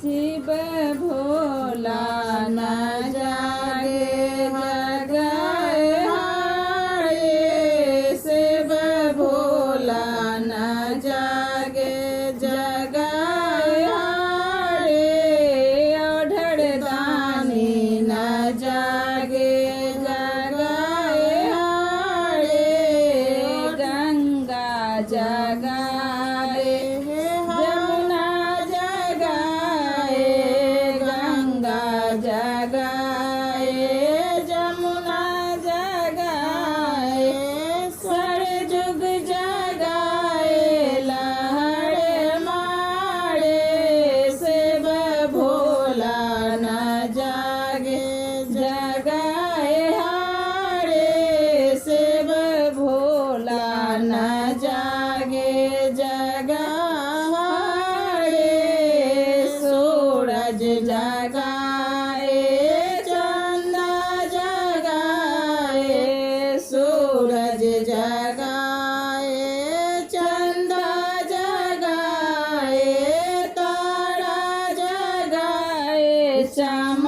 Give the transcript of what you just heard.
शिव भोला न जागे जगाए हारे, शिव भोला न जागे जगाए हारे, ओढ़ड़ दानी न जागे जगाए हारे, गंगा जगाए जमुना जगाए, गंगा जगाए जमुना जगाए, सरजुग जगाए लहड़ मारे, शिव भोला न जागे जगाए हारे, शिव भोला न जागे जगा हारे, सूरज जगाए चंदा जगाए, सूरज जगाए चंदा जगाए, तारा जगाए, चाँद